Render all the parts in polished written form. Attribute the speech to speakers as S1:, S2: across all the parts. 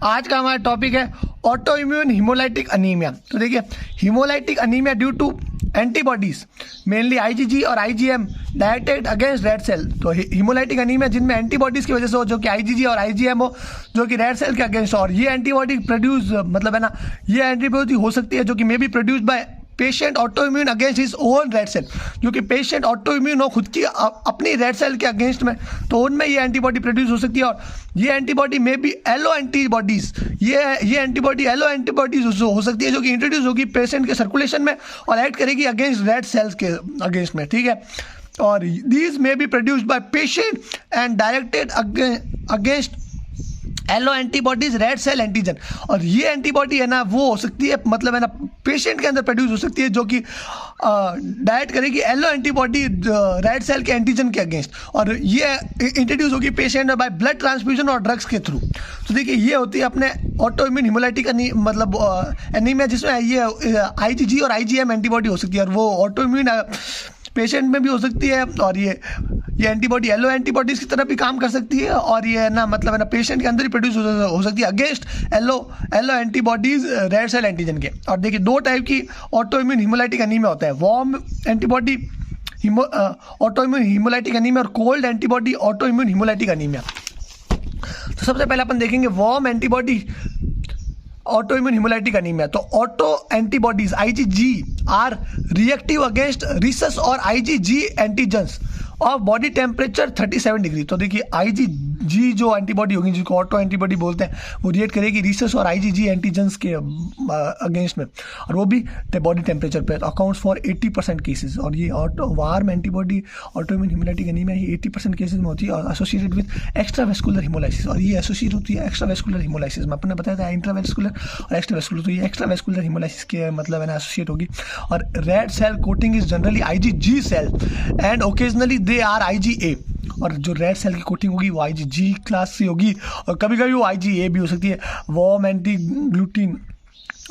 S1: आज का हमारा टॉपिक है ऑटो इम्यून हिमोलाइटिक अनीमिया। तो देखिए, haemolytic anaemia due to antibodies mainly IgG और IgM directed against red cell. तो हिमोलाइटिक अनीमिया जिनमें एंटीबॉडीज की वजह से हो, जो कि आईजीजी और आईजीएम हो, जो कि रेड सेल के अगेंस्ट, और ये एंटीबॉडी प्रोड्यूस मतलब है ना, ये एंटीबॉडी हो सकती है जो कि may be produced by patient autoimmune against his own red cell, जो कि पेशेंट ऑटो इम्यून हो खुद की अपनी रेड सेल के अगेंस्ट में, तो उनमें ये एंटीबॉडी प्रोड्यूस हो सकती है। और ये एंटीबॉडी में भी एलो एंटीबॉडीज, ये एंटीबॉडी एलो एंटीबॉडीज हो सकती है जो कि इंट्रोड्यूस होगी पेशेंट के सर्कुलेशन में और एक्ट करेगी अगेंस्ट रेड सेल्स के अगेंस्ट में, ठीक है। और these may be produced by patient and directed against allo antibodies red cell antigen. और ये एंटीबॉडी है ना, वो हो सकती है मतलब है ना, पेशेंट के अंदर प्रोड्यूस हो सकती है जो कि डायरेक्ट करेगी एलो एंटीबॉडी रेड सेल के एंटीजन के अगेंस्ट, और ये इंट्रोड्यूस होगी पेशेंट बाय ब्लड ट्रांसफ्यूजन और ड्रग्स के थ्रू। तो देखिए, ये होती है अपने ऑटो इम्यून हिमोलाइटिक मतलब एनीमिया, जिसमें ये आईजीजी और आईजीएम एंटीबॉडी हो सकती है, और वो ऑटो इम्यून पेशेंट में भी हो सकती है। और ये एंटीबॉडी एलो एंटीबॉडीज की तरह भी काम कर सकती है, और ये ना मतलब है ना, पेशेंट के अंदर ही प्रोड्यूस हो सकती है against allo antibodies red cell antigen के। और देखिए, दो टाइप की ऑटो इम्यून हिमोलाइटिक एनीमिया होता है, warm antibody auto immune haemolytic anaemia और cold antibody auto immune haemolytic anaemia. तो सबसे पहले अपन देखेंगे warm antibody auto immune haemolytic anaemia. तो auto antibodies IgG are reactive against rhesus और IgG antigens of body temperature 37 degree. तो देखिए, आईजीजी जो एंटीबॉडी होगी, जिसको ऑटो एंटीबॉडी बोलते हैं, वो रिएक्ट करेगी रिसस और आईजीजी एंटीजन्स के अगेंस्ट में, और वो भी बॉडी टेम्परेचर पे। Accounts for 80% cases. और ये auto warm antibody auto immune haemolytic anaemia ये 80% केसेज में होती है, और एसोसिएटेड विद एक्स्ट्रावेस्कुलर हिमोलाइसिस। और ये एसोसिएट होती है एक्स्ट्रावेस्कुलर हिमोलाइसिस में। अपने बताया था इंट्रावेस्कुलर और एक्स्ट्रावेस्कुलर, तो ये एक्स्ट्रावेस्कुलर हिमोलाइसिस के मतलब है ना एसोसिएट होगी। और red cell coating is generally IgG cell and occasionally they are IgA. और जो रेड सेल की कोटिंग होगी वो आईजीजी क्लास से होगी, और कभी कभी वो आईजीए भी हो सकती है। वार्म एंटी ग्लूटीन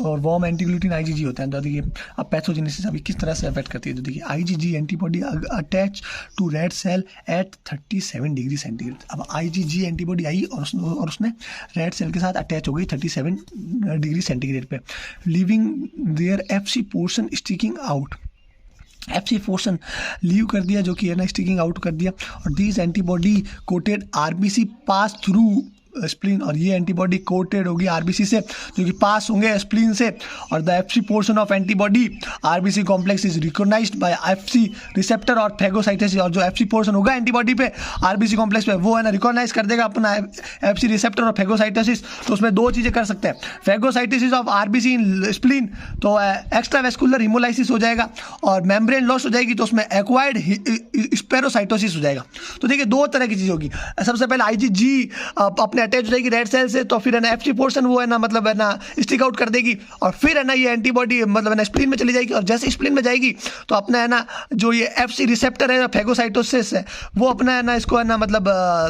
S1: और वार्म एंटी ग्लूटीन आईजीजी होते हैं। तो देखिए, अब पैथोजेनेसिस अभी किस तरह से अफेक्ट करती है। तो देखिए, IgG antibody attach to red cell at 37 degree centigrade. अब आईजीजी एंटीबॉडी आई और उसने रेड सेल के साथ अटैच हो गई 37 डिग्री सेंटीग्रेड पे, leaving their FC portion sticking out. FC portion leave कर दिया, जो कि है ना स्टिकिंग आउट कर दिया। और these antibody coated RBC pass through spleen. और ये एंटीबॉडी कोटेड होगी आरबीसी से, जो कि पास होंगे स्प्लीन से। और the FC portion of antibody RBC complex is recognised by FC receptor और फैगोसाइटोसिस। और जो एफसी पोर्शन होगा एंटीबॉडी पे आरबीसी कॉम्प्लेक्स पे, वो है ना रिकॉग्नाइज कर देगा अपना एफसी रिसेप्टर और फैगोसाइटोसिस। तो उसमें दो चीज़ें कर सकते हैं, phagocytosis of RBC in spleen, तो एक्स्ट्रावेस्कुलर हिमोलाइसिस हो जाएगा, और मेम्ब्रेन लॉस हो जाएगी, तो उसमें एक्वायर्ड स्पेरोसाइटोसिस हो जाएगा। तो देखिए, दो तरह की चीज़ होगी। सबसे पहले आईजीजी अपने अटैच हो जाएगी रेड सेल से, तो फिर है ना एफसी पोर्शन वो है ना मतलब है ना स्टिक आउट कर देगी, और फिर है ना ये एंटीबॉडी मतलब है ना स्प्लीन में चली जाएगी। और जैसे स्प्लीन में जाएगी तो अपना है ना जो ये एफसी रिसेप्टर है, फैगोसाइटोसिस है, वो अपना है ना इसको है ना मतलब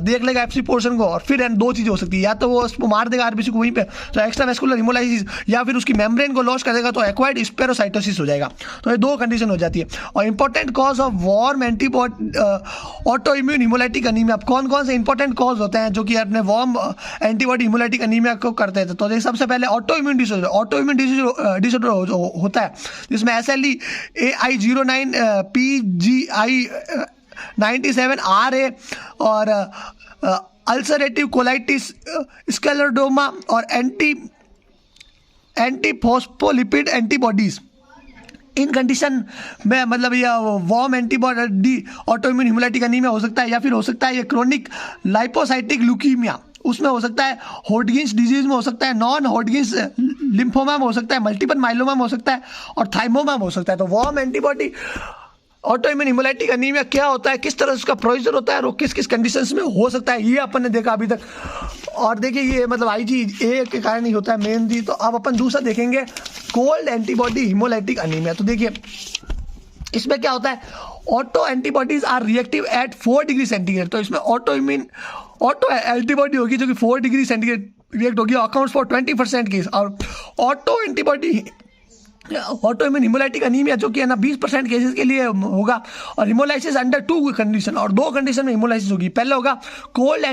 S1: देख लेगा एफसी पोर्शन को, और फिर है दो चीज़ें हो सकती है, या तो वो उसको मार देगा आरबीसी को वहीं पे, तो एक्स्ट्रावेस्कुलर हिमोलाइसिस, या फिर उसकी मेम्ब्रेन को लॉस कर देगा, तो एक्वायर्ड स्पेरोसाइटोसिस हो जाएगा। तो ये दो कंडीशन हो जाती है। और important cause of warm antibody auto immune haemolytic anaemia, कौन कौन से इंपॉर्टेंट कॉज होते हैं जो कि अपने वार्म एंटीबॉडी हिमोलाइटिक अनीमिया को करते थे। तो सबसे पहले ऑटो इम्यून डिसऑर्डर होता है, जिसमें SLE AI09 PGI 97RA और अल्सरेटिव कोलाइटिस स्क्लेरोडोमा और एंटीफॉस्फोलिपिड एंटीबॉडीज। इन कंडीशन में मतलब ये warm antibody auto immune haemolytic anaemia हो सकता है, या फिर हो सकता है ये क्रोनिक लाइपोसाइटिक ल्यूकीमिया, उसमें हो सकता है, हॉडकिंस डिजीज में हो सकता है, नॉन हॉडकिंस लिम्फोमा में हो सकता है, मल्टीपल माइलोमा में हो सकता है, और थाइमोमा में हो सकता है। तो warm antibody auto immune haemolytic anaemia क्या होता है, किस तरह से उसका प्रोसीजर होता है, और किस किस कंडीशंस में हो सकता है, ये अपन ने देखा अभी तक। और देखिए, ये मतलब आईजीए के कारण ही होता है मेनली। तो अब अपन दूसरा देखेंगे, कोल्ड एंटीबॉडी हिमोलाइटिक अनीमिया। तो देखिए, इसमें क्या होता है, auto antibodies are reactive at 4 degree centigrade. तो इसमें ऑटो एंटीबॉडी होगी जो कि 4 डिग्री सेंटीग्रेड रिएक्ट होगी, अकाउंट्स फॉर 20% केस। और auto antibody auto immune haemolytic anaemia जो कि है ना 20% केसेस के लिए होगा, और हिमोलाइसिस अंडर 2 कंडीशन, और 2 कंडीशन में हिमोलाइसिस होगी। पहले होगा कोल्ड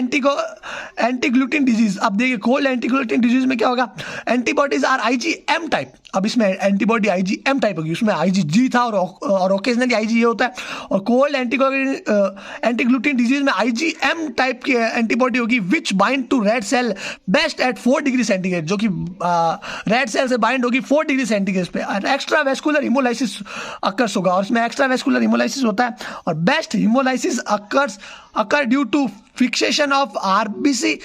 S1: एंटीग्लूटिन डिजीज। अब देखिए कोल्ड एंटीग्लूटिन डिजीज में क्या होगा, एंटीबॉडीज आर IgM टाइप। अब इसमें एंटीबॉडी IgM टाइप होगी, उसमें IgG था और ओकेजनली IgA होता है। और कोल्ड एंटीग्लूटिन डिजीज में IgM टाइप की एंटीबॉडी होगी which bind to red cell best at 4 degree centigrade, जो कि रेड सेल से बाइंड होगी 4 डिग्री सेंटीग्रेड पे। एक्स्ट्रा वेस्कुलर हिमोलाइसिस अकर्स होगा, और उसमें एक्स्ट्रा वेस्कुलर हिमोलाइसिस होता है। और best haemolysis occur due to fixation of RBC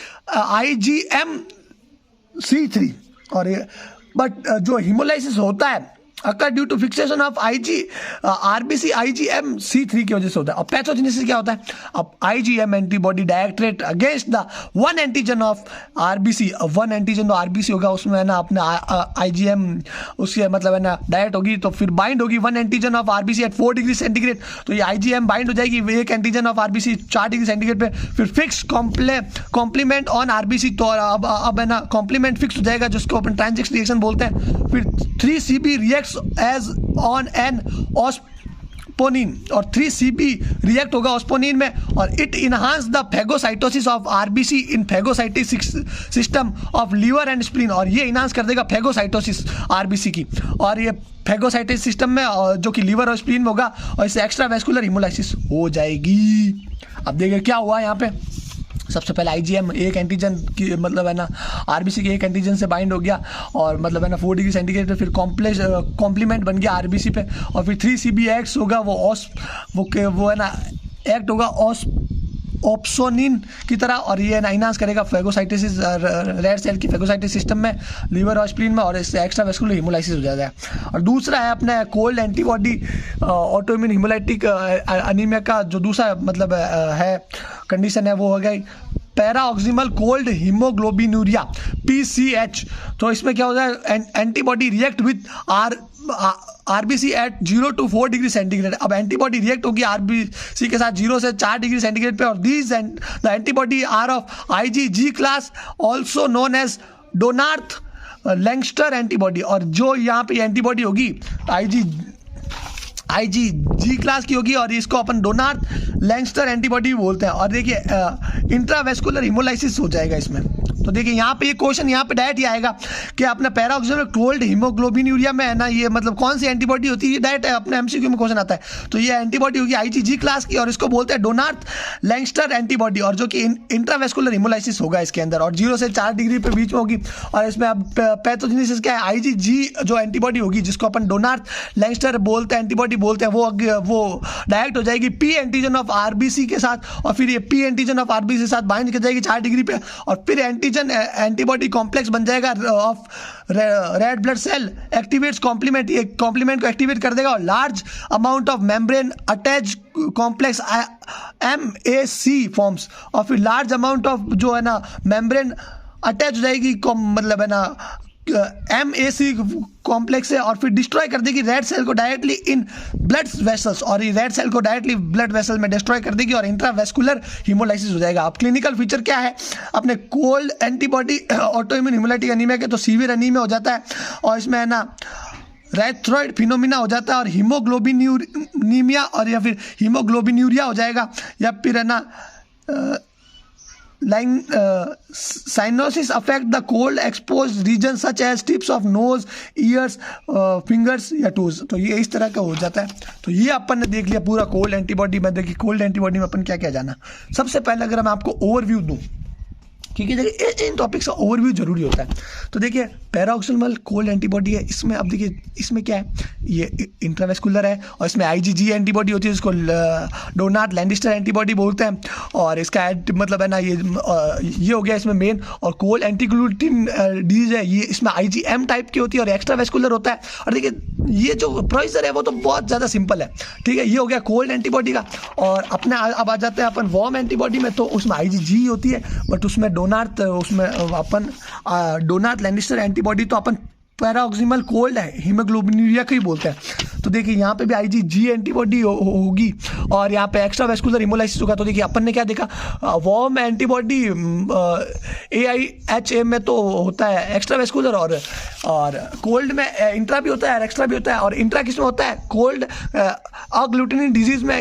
S1: IgM-C3। और ये बट जो हिमोलाइसिस होता है occur due to fixation of RBC IgM-C3 की वजह से होता है। और पैथोजेनेसिस क्या होता है, अब IgM antibody direct against the 1 antigen of RBC। 1 antigen तो RBC होगा, उसमें है ना अपने IgM उसके मतलब है ना डायरेक्ट होगी, तो फिर बाइंड होगी 1 antigen of RBC at 4 degree centigrade. तो ये IgM बाइंड हो जाएगी 1 antigen of RBC 4 degree centigrade पे, फिर फिक्स कॉम्प्लीमेंट ऑन RBC। तो अब है ना कॉम्प्लीमेंट फिक्स हो जाएगा, जिसको अपन ट्रांजिशन रिएक्शन बोलते हैं। फिर 3CB react as on an osponin, और 3CB रिएक्ट होगा ऑस्पोनिन में, और it enhance the phagocytosis of RBC in phagocytic system of liver and spleen. और ये इनहांस कर देगा फेगोसाइटोसिस RBC की, और ये फेगोसाइटिक सिस्टम में जो कि लीवर और स्प्लीन में होगा, और इससे एक्स्ट्रा वेस्कुलर हिमोलाइसिस हो जाएगी। अब देखिए क्या हुआ यहाँ पे, सबसे पहले IgM एक एंटीजन की मतलब है ना RBC के एक एंटीजन से बाइंड हो गया, और मतलब है ना 4 डिग्री सेंटीग्रेड पे, फिर कॉम्प्लीमेंट बन गया RBC पे, और फिर 3CB एक्ट होगा वो है ना एक्ट होगा ऑप्सोनिन की तरह, और ये ना इनहांस करेगा फेगोसाइटिस रेड सेल की फेगोसाइटिस सिस्टम में लीवर और स्प्लीन में, और इससे एक्स्ट्रा वेस्कुलर हिमोलाइसिस हो जाता है। और दूसरा है अपने cold antibody auto immune haemolytic anaemia का जो दूसरा मतलब है कंडीशन है, वो हो गई पैराऑक्सिमल कोल्ड हीमोग्लोबिनूरिया PCH। तो इसमें क्या होता है, antibody react with RBC at 0 to 4 degree centigrade. अब एंटीबॉडी रिएक्ट होगी RBC के साथ 0 से 4 डिग्री सेंटीग्रेड पे, और these the antibody are of IgG class also known as Donath Landsteiner antibody. और जो यहाँ पे एंटीबॉडी होगी IgG क्लास की होगी, और इसको अपन डोनार्थ लैंगस्टर एंटीबॉडी बोलते हैं। और देखिए इंट्रावेस्कुलर हिमोलाइसिस हो जाएगा इसमें। तो देखिए यहाँ पे ये क्वेश्चन यहाँ पे डायरेक्ट ही आएगा कि अपना पैराऑक्सिमल कोल्ड हीमोग्लोबिनूरिया में है ना ये मतलब कौन सी एंटीबॉडी होती है, ये डायरेक्ट अपने MCQ में क्वेश्चन आता है। तो ये एंटीबॉडी होगी IgG क्लास की, और इसको बोलते हैं डोनार्थ लैंगस्टर एंटीबॉडी, और जो कि इंट्रावेस्कुलर हिमोलाइसिस होगा इसके अंदर, और 0 से 4 डिग्री पे बीच में होगी। और इसमें अब पैथोजेनेसिस क्या है, IgG जो एंटीबॉडी होगी जिसको अपन डोनार्थ लैंगस्टर बोलते हैं एंटीबॉडी बोलते हैं, वो डायरेक्ट हो जाएगी P एंटीजन ऑफ RBC के साथ, और फिर ये P एंटीजन ऑफ RBC के साथ बाइंड कर जाएगी 4 डिग्री पे, और फिर एंटीबॉडी कॉम्प्लेक्स बन जाएगा of red blood cell activates complement, ये कॉम्प्लीमेंट को एक्टिवेट कर देगा, और large amount of membrane attach complex MAC forms, और फिर लार्ज अमाउंट ऑफ जो है ना मेम्ब्रेन अटैच हो जाएगी मतलब है ना MAC कॉम्प्लेक्स है, और फिर डिस्ट्रॉय कर देगी रेड सेल को डायरेक्टली इन ब्लड वेसल्स, और ये रेड सेल को डायरेक्टली ब्लड वेसल में डिस्ट्रॉय कर देगी, और इंट्रावेस्कुलर हिमोलाइसिस हो जाएगा। अब क्लिनिकल फीचर क्या है अपने cold antibody auto immune haemolytic anaemia के, तो सीवियर अनीमिया हो जाता है, और इसमें है ना रैथ्रॉइड फिनोमिना हो जाता है, और हीमोग्लोबिनूरिया और या फिर हीमोग्लोबिनूरिया हो जाएगा, या फिर है ना cyanosis affect the cold expose region such as tips of nose, ears, fingers या टोज। तो ये इस तरह का हो जाता है। तो ये अपन ने देख लिया पूरा कोल्ड एंटीबॉडी में। देखिए कोल्ड एंटीबॉडी में अपन क्या क्या जाना। सबसे पहले अगर मैं आपको ओवरव्यू दूं, क्योंकि देखिए इन टॉपिक्स का ओवरव्यू जरूरी होता है। तो देखिए पैराऑक्सिमल कोल्ड एंटीबॉडी है, इसमें अब देखिए इसमें क्या है, ये इंट्रावेस्कुलर है, और इसमें IgG एंटीबॉडी होती है जिसको डोनार्थ लैंगस्टर एंटीबॉडी बोलते हैं, और इसका मतलब है ना ये हो गया इसमें मेन। और कोल्ड एंटीग्लूटिन डिजीज है, ये इसमें IgM टाइप की होती है और एक्स्ट्रा वेस्कुलर होता है। और देखिए ये जो प्रोसीजर है वो तो बहुत ज़्यादा सिंपल है, ठीक है। ये हो गया कोल्ड एंटीबॉडी का। और अपने अब आ जाते हैं अपन वार्म एंटीबॉडी में, तो उसमें IgG होती है, बट उसमें डोनार्थ लैंगस्टर एंटीबॉडी तो अपन पैराऑक्सीमल कोल्ड है, हीमोग्लोबिनूरिया को ही बोलते हैं। तो देखिए यहाँ पे भी IgG एंटीबॉडी होगी और यहाँ पे एक्स्ट्रा वेस्कुलर हिमोलाइसिस होगा। तो देखिए अपन ने क्या देखा, वार्म एंटीबॉडी AIHM में तो होता है एक्स्ट्रा वेस्कुलर, और कोल्ड में इंट्रा भी होता है और एक्स्ट्रा भी होता है। और इंट्रा किस में होता है, कोल्ड अग्लूटिनिन डिजीज में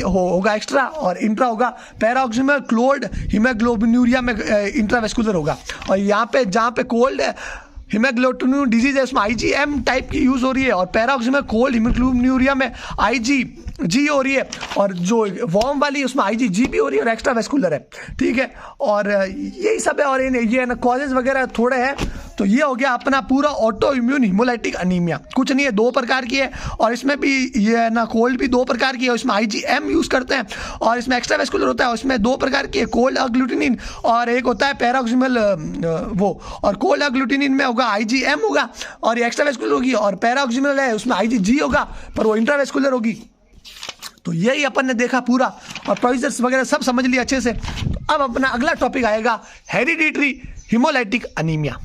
S1: होगा एक्स्ट्रा, और इंट्रा होगा पैराऑक्सीमल कोल्ड हीमोग्लोबिनूरिया में इंट्रावेस्कुलर होगा। और यहाँ पे जहाँ पे कोल्ड हीमोग्लोबिन डिजीज है उसमें IgM टाइप की यूज हो रही है, और पैराऑक्सीमल कोल्ड हीमोग्लोबिनूरिया में IgG हो रही है, और जो वार्म वाली उसमें IgG भी हो रही है और एक्स्ट्रा वेस्कुलर है, ठीक है। और यही सब है, और ये ना कॉजेज वगैरह थोड़े हैं। तो ये हो गया अपना पूरा ऑटो इम्यून हिमोलाइटिक अनीमिया। कुछ नहीं है, 2 प्रकार की है, और इसमें भी ये ना कोल्ड भी 2 प्रकार की है, उसमें IgM यूज करते हैं, और इसमें एक्स्ट्रा वेस्कुलर होता है, उसमें 2 प्रकार की है, कोल्ड अग्लूटिनिन और एक होता है पैराऑक्सीमल और कोल्ड अग्लूटिनिन में होगा IgM होगा और ये एक्स्ट्रा वेस्कुलर होगी, और पैराऑक्सीमल है उसमें IgG होगा पर वो इंट्रावेस्कुलर होगी। तो यही अपन ने देखा पूरा, और प्रोसीजर्स वगैरह सब समझ लिया अच्छे से। तो अब अपना अगला टॉपिक आएगा हेरिडिटरी हिमोलाइटिक अनीमिया।